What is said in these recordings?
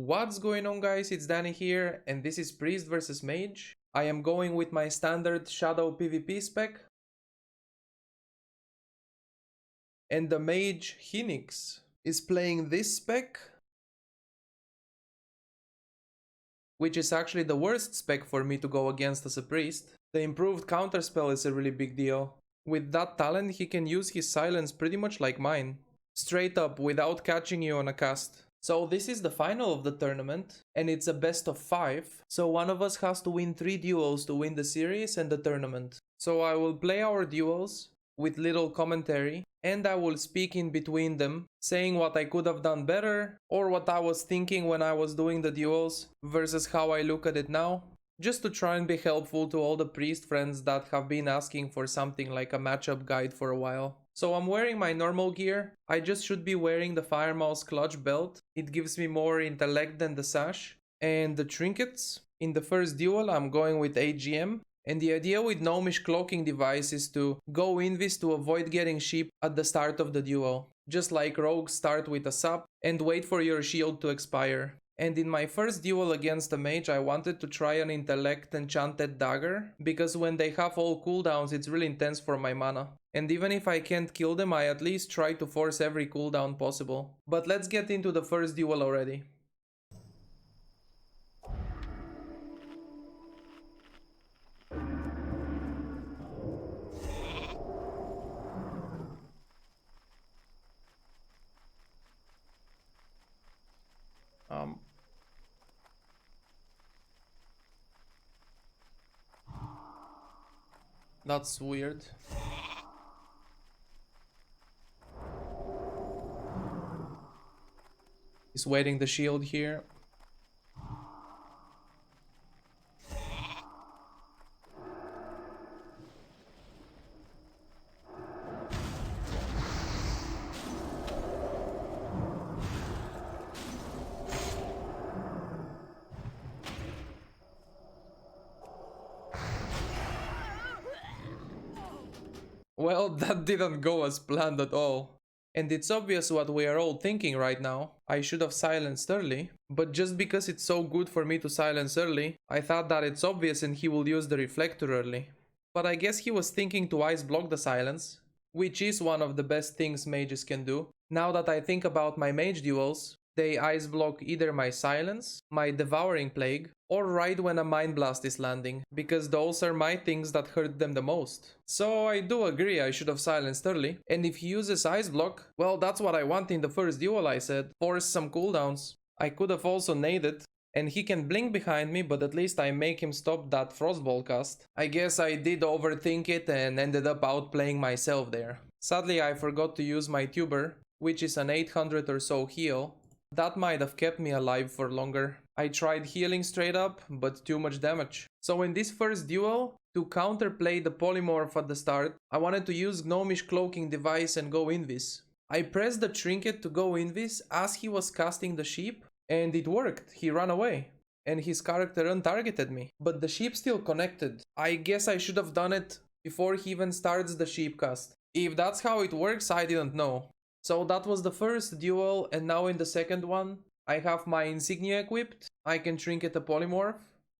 What's going on, guys? It's Danny here, and this is Priest versus Mage. I am going with my standard Shadow PvP spec. And the Mage Phoenix is playing this spec, which is actually the worst spec for me to go against as a Priest. The improved counterspell is a really big deal. With that talent, he can use his silence pretty much like mine. Straight up, without catching you on a cast. So this is the final of the tournament, and it's a best of 5. So one of us has to win 3 duels to win the series and the tournament. So I will play our duels with little commentary, and I will speak in between them, saying what I could have done better, or what I was thinking when I was doing the duels, versus how I look at it now. Just to try and be helpful to all the priest friends that have been asking for something like a matchup guide for a while. So I'm wearing my normal gear. I just should be wearing the Fire Mouse clutch belt. It gives me more intellect than the sash. And the trinkets. In the first duel I'm going with AGM. And the idea with Gnomish cloaking device is to go invis to avoid getting sheep at the start of the duel. Just like rogues start with a sap and wait for your shield to expire. And in my first duel against a mage, I wanted to try an intellect enchanted dagger, because when they have all cooldowns it's really intense for my mana. And even if I can't kill them, I at least try to force every cooldown possible. But let's get into the first duel already. That's weird. He's waiting the shield here. Well, that didn't go as planned at all. And it's obvious what we are all thinking right now. I should have silenced early, but just because it's so good for me to silence early, I thought that it's obvious and he will use the reflector early. But I guess he was thinking to ice block the silence, which is one of the best things mages can do. Now that I think about my mage duels, they ice block either my silence, my devouring plague, or right when a mind blast is landing, because those are my things that hurt them the most. So I do agree I should have silenced early, and if he uses ice block, well, that's what I want in the first duel. I said, force some cooldowns. I could have also naded, and he can blink behind me, but at least I make him stop that frostball cast. I guess I did overthink it and ended up outplaying myself there. Sadly, I forgot to use my tuber, which is an 800 or so heal. That might have kept me alive for longer. I tried healing straight up, but too much damage. So in this first duel, to counterplay the polymorph at the start, I wanted to use Gnomish cloaking device and go invis. I pressed the trinket to go invis as he was casting the sheep, and it worked. He ran away. And his character untargeted me. But the sheep still connected. I guess I should have done it before he even starts the sheep cast. If that's how it works, I didn't know. So that was the first duel, and now in the second one, I have my insignia equipped. I can trinket a polymorph.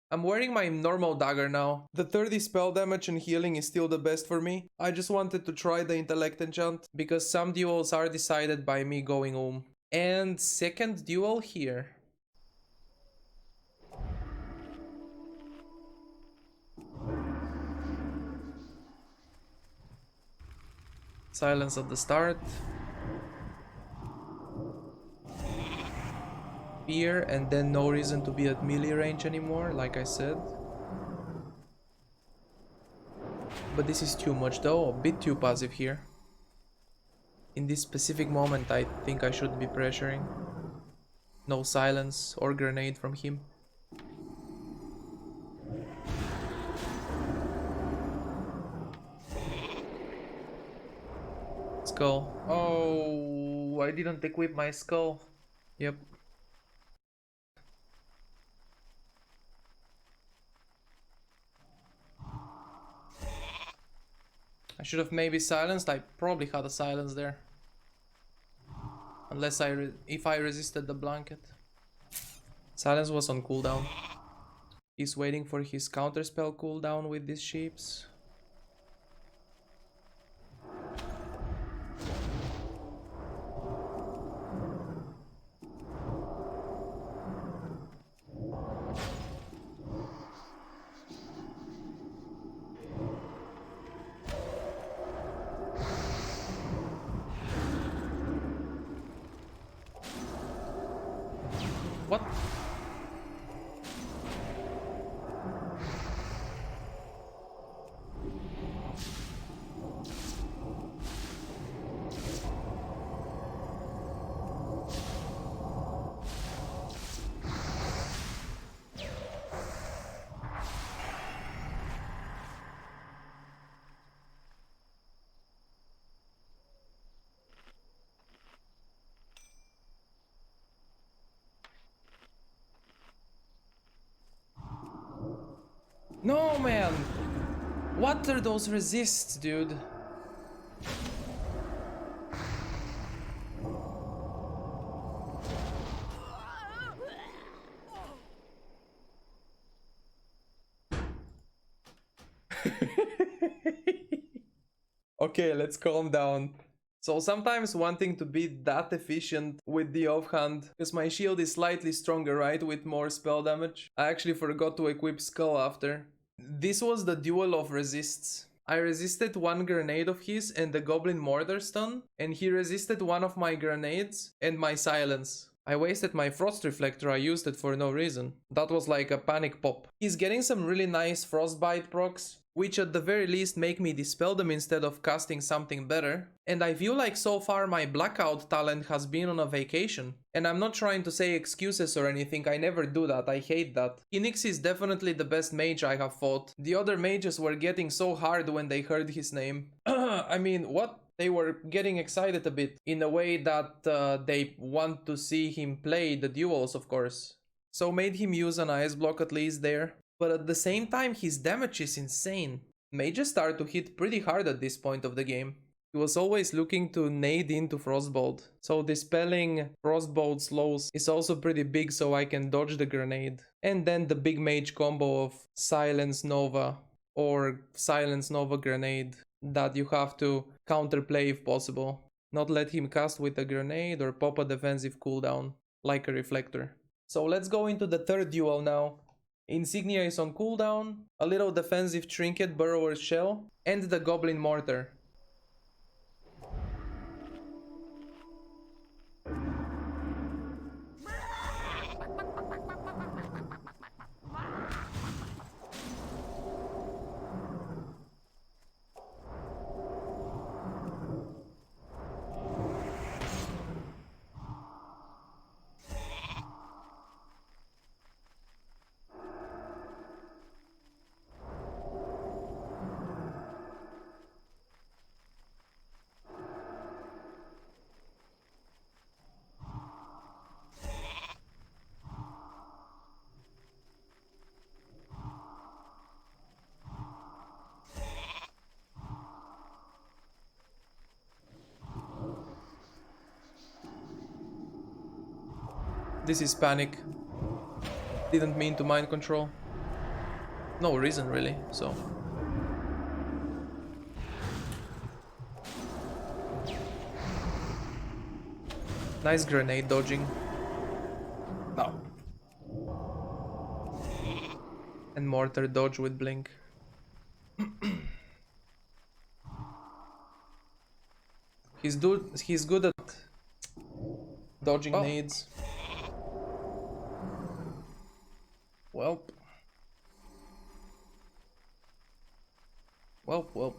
I'm wearing my normal dagger now. The 30 spell damage and healing is still the best for me. I just wanted to try the intellect enchant, because some duels are decided by me going And second duel here. Silence at the start. Fear, and then no reason to be at melee range anymore, like I said. But this is too much though, a bit too passive here. In this specific moment I think I should be pressuring. No silence or grenade from him. Skull. Oh, I didn't equip my skull. Yep. I should have maybe silenced. I probably had a silence there. Unless if I resisted the blanket. Silence was on cooldown. He's waiting for his counterspell cooldown with these sheeps. What? No, man! What are those resists, dude? Okay, let's calm down. So sometimes wanting to be that efficient with the offhand, because my shield is slightly stronger, right, with more spell damage. I actually forgot to equip Skull after. This was the duel of resists. I resisted one grenade of his and the Goblin Mortar stun, and he resisted one of my grenades and my silence. I wasted my Frost Reflector, I used it for no reason. That was like a panic pop. He's getting some really nice Frostbite procs, which at the very least make me dispel them instead of casting something better. And I feel like so far my Blackout talent has been on a vacation. And I'm not trying to say excuses or anything, I never do that, I hate that. Phoenix is definitely the best mage I have fought. The other mages were getting so hard when they heard his name. I mean, what? They were getting excited a bit, in a way that they want to see him play the duels, of course. So made him use an ice block at least there. But at the same time, his damage is insane. Mages start to hit pretty hard at this point of the game. He was always looking to nade into Frostbolt. So dispelling Frostbolt slows is also pretty big, so I can dodge the grenade. And then the big mage combo of Silence Nova or Silence Nova grenade that you have to counterplay if possible. Not let him cast with a grenade or pop a defensive cooldown, like a reflector. So let's go into the third duel now. Insignia is on cooldown, a little defensive trinket, Burrower's Shell, and the Goblin Mortar. This is panic. Didn't mean to mind control. No reason really, so. Nice grenade dodging. No. And mortar dodge with blink. He's good at dodging nades. Welp. Welp.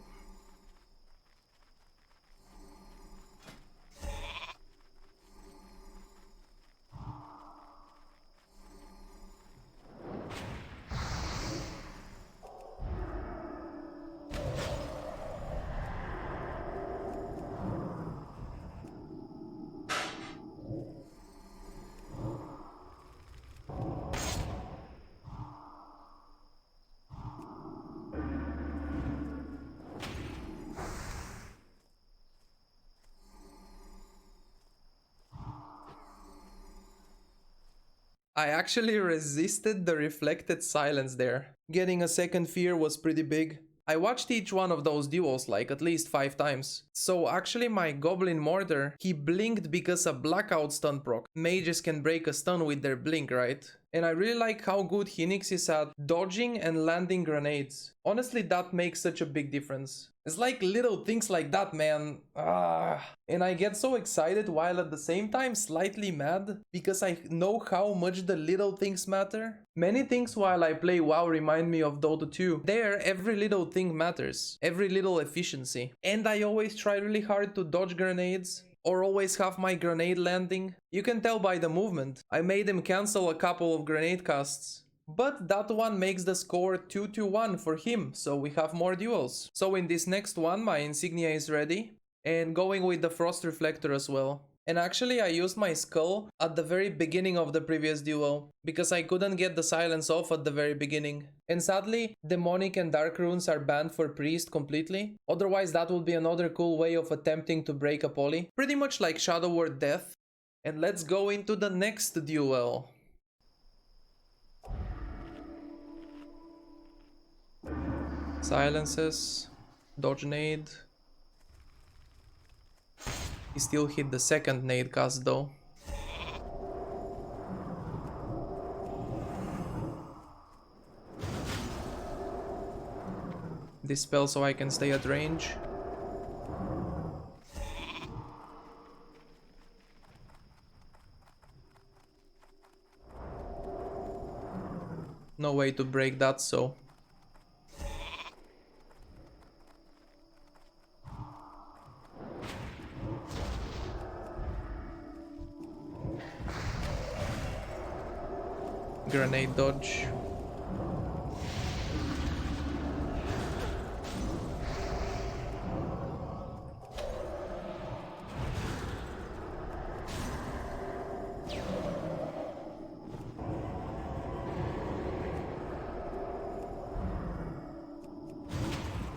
I actually resisted the reflected silence there. Getting a second fear was pretty big. I watched each one of those duels like at least 5 times. So actually my Goblin Mortar, he blinked because a blackout stun proc. Mages can break a stun with their blink, right? And I really like how good Phoenix is at dodging and landing grenades. Honestly, that makes such a big difference. It's like little things like that, man. And I get so excited while at the same time slightly mad because I know how much the little things matter. Many things while I play WoW remind me of Dota 2. There, every little thing matters. Every little efficiency. And I always try really hard to dodge grenades. Or always have my grenade landing. You can tell by the movement. I made him cancel a couple of grenade casts. But that one makes the score 2-1 for him, so we have more duels. So in this next one, my insignia is ready. And going with the Frost Reflector as well. And actually I used my skull at the very beginning of the previous duel, because I couldn't get the silence off at the very beginning. And sadly, demonic and dark runes are banned for priest completely, otherwise that would be another cool way of attempting to break a poly. Pretty much like Shadow Word Death. And let's go into the next duel. Silences, dodge nade. He still hit the second nade cast though. Dispel so I can stay at range. No way to break that, so... Grenade dodge.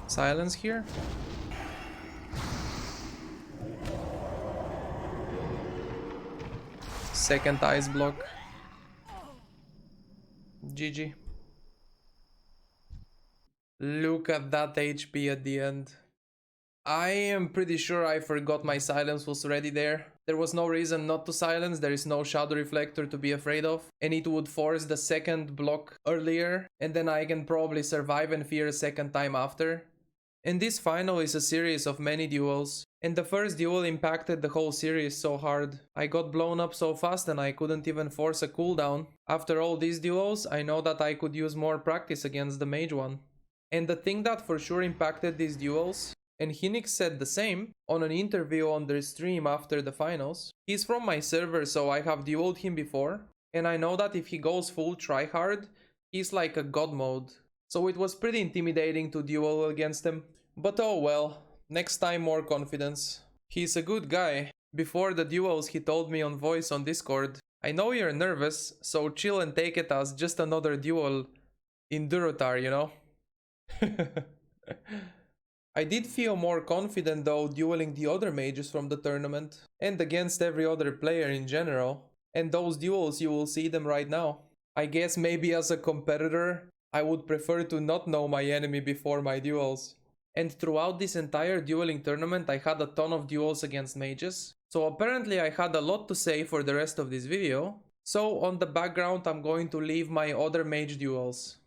Silence here. Second ice block. GG. Look at that HP at the end. I am pretty sure I forgot my silence was ready there. There was no reason not to silence, there is no shadow reflector to be afraid of. And it would force the second block earlier, and then I can probably survive and fear a second time after. And this final is a series of many duels. And the first duel impacted the whole series so hard. I got blown up so fast and I couldn't even force a cooldown. After all these duels, I know that I could use more practice against the mage one. And the thing that for sure impacted these duels, and Hinix said the same on an interview on their stream after the finals. He's from my server, so I have dueled him before, and I know that if he goes full tryhard, he's like a god mode. So it was pretty intimidating to duel against him. But oh well, next time more confidence. He's a good guy. Before the duels he told me on voice on Discord, I know you're nervous, so chill and take it as just another duel in Durotar, you know? I did feel more confident though dueling the other mages from the tournament, and against every other player in general. And those duels, you will see them right now. I guess maybe as a competitor, I would prefer to not know my enemy before my duels. And throughout this entire dueling tournament I had a ton of duels against mages, so apparently I had a lot to say for the rest of this video. So on the background I'm going to leave my other mage duels.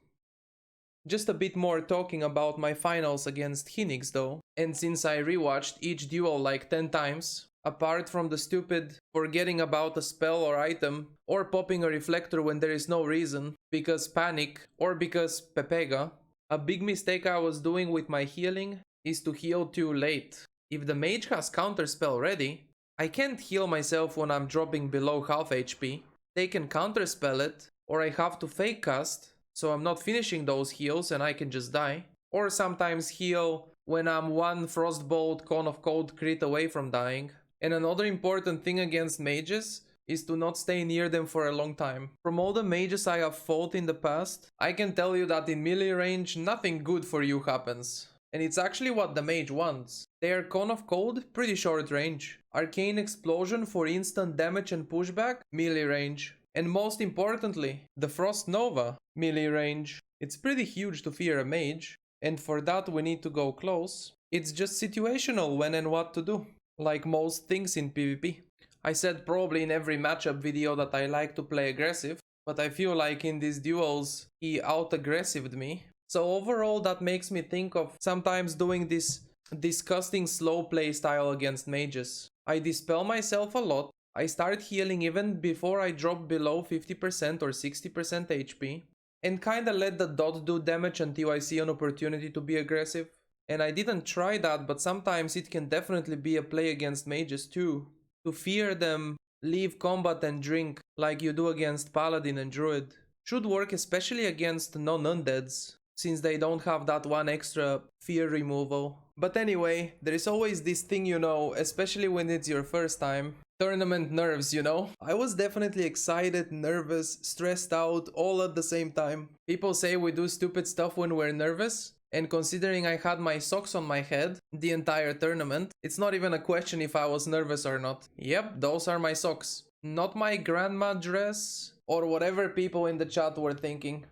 Just a bit more talking about my finals against Hinix though. And since I rewatched each duel like 10 times, apart from the stupid forgetting about a spell or item, or popping a reflector when there is no reason, because panic or because Pepega, a big mistake I was doing with my healing is to heal too late. If the mage has counterspell ready, I can't heal myself when I'm dropping below half HP. They can counterspell it, or I have to fake cast, so I'm not finishing those heals and I can just die. Or sometimes heal when I'm one Frostbolt Cone of Cold crit away from dying. And another important thing against mages is to not stay near them for a long time. From all the mages I have fought in the past, I can tell you that in melee range nothing good for you happens. And it's actually what the mage wants. They are Cone of Cold, pretty short range. Arcane Explosion for instant damage and pushback, melee range. And most importantly, the Frost Nova melee range. It's pretty huge to fear a mage, and for that we need to go close. It's just situational when and what to do, like most things in PvP. I said probably in every matchup video that I like to play aggressive, but I feel like in these duels he out-aggressived me. So overall that makes me think of sometimes doing this disgusting slow play style against mages. I dispel myself a lot, I start healing even before I drop below 50% or 60% HP, and kinda let the dot do damage until I see an opportunity to be aggressive. And I didn't try that, but sometimes it can definitely be a play against mages too. To fear them, leave combat and drink like you do against paladin and druid. Should work especially against non-undeads, since they don't have that one extra fear removal. But anyway, there is always this thing, you know, especially when it's your first time. Tournament nerves, you know? I was definitely excited, nervous, stressed out, all at the same time. People say we do stupid stuff when we're nervous, and considering I had my socks on my head the entire tournament, it's not even a question if I was nervous or not. Yep, those are my socks. Not my grandma dress, or whatever people in the chat were thinking.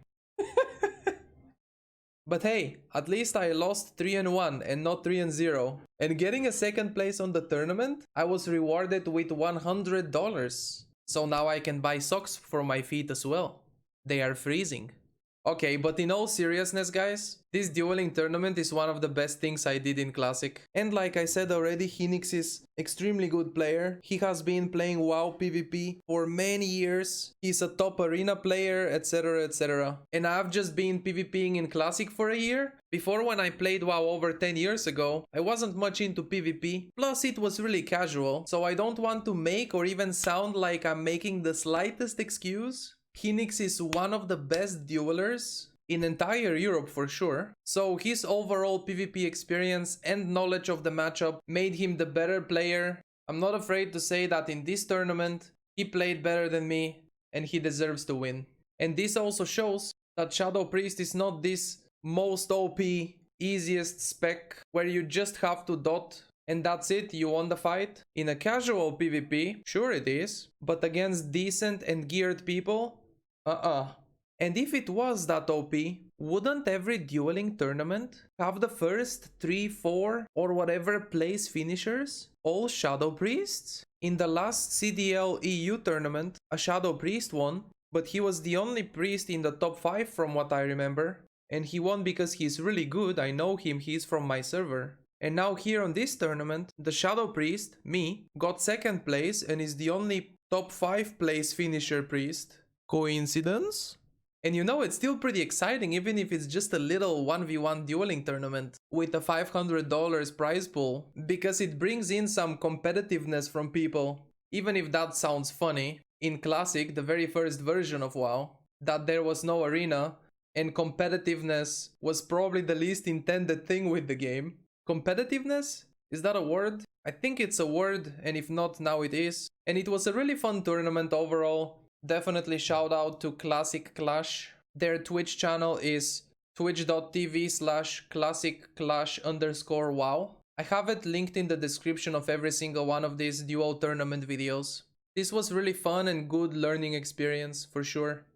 But hey, at least I lost 3-1 and not 3-0. And getting a second place on the tournament, I was rewarded with $100. So now I can buy socks for my feet as well. They are freezing. Okay, but in all seriousness guys, this dueling tournament is one of the best things I did in Classic. And like I said already, Phoenix is extremely good player. He has been playing WoW PvP for many years. He's a top arena player, etc, etc. And I've just been PvPing in Classic for a year. Before, when I played WoW over 10 years ago, I wasn't much into PvP. Plus it was really casual, so I don't want to make or even sound like I'm making the slightest excuse. Phoenix is one of the best duelers in entire Europe for sure, so his overall PvP experience and knowledge of the matchup made him the better player. I'm not afraid to say that in this tournament, he played better than me and he deserves to win. And this also shows that Shadow Priest is not this most OP, easiest spec where you just have to dot and that's it, you won the fight. In a casual PvP, sure it is, but against decent and geared people, And if it was that OP, wouldn't every dueling tournament have the first 3, 4 or whatever place finishers all Shadow Priests? In the last CDL EU tournament, a Shadow Priest won, but he was the only priest in the top 5 from what I remember. And he won because he's really good, I know him, he's from my server. And now here on this tournament, the Shadow Priest, me, got second place and is the only top 5 place finisher priest. Coincidence? And you know, it's still pretty exciting even if it's just a little 1v1 dueling tournament with a $500 prize pool, because it brings in some competitiveness from people. Even if that sounds funny, in Classic, the very first version of WoW, that there was no arena and competitiveness was probably the least intended thing with the game. Competitiveness? Is that a word? I think it's a word, and if not, now it is. And it was a really fun tournament overall. Definitely shout out to Classic Clash. Their Twitch channel is twitch.tv/classicclash_wow. I have it linked in the description of every single one of these dual tournament videos. This was really fun and good learning experience for sure.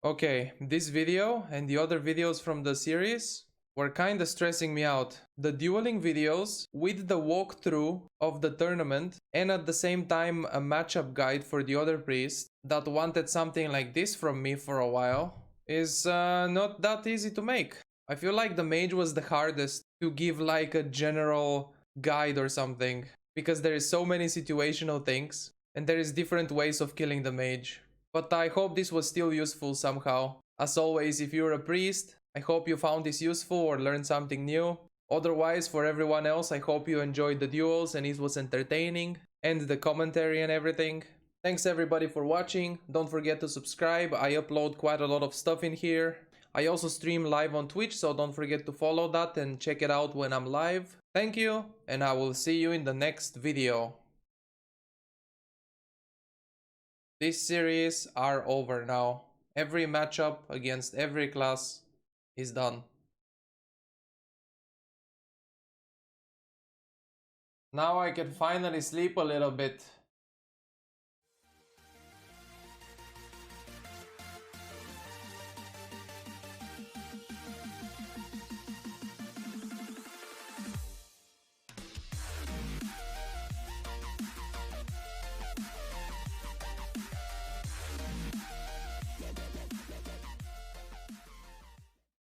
Okay, this video and the other videos from the series were kinda stressing me out. The dueling videos with the walkthrough of the tournament and at the same time a matchup guide for the other priest that wanted something like this from me for a while is not that easy to make. I feel like the mage was the hardest to give like a general guide or something, because there is so many situational things and there is different ways of killing the mage. But I hope this was still useful somehow. As always, if you're a priest, I hope you found this useful or learned something new. Otherwise, for everyone else, I hope you enjoyed the duels and it was entertaining, and the commentary and everything. Thanks everybody for watching. Don't forget to subscribe. I upload quite a lot of stuff in here. I also stream live on Twitch, so don't forget to follow that and check it out when I'm live. Thank you, and I will see you in the next video. This series are over now. Every matchup against every class is done. Now I can finally sleep a little bit.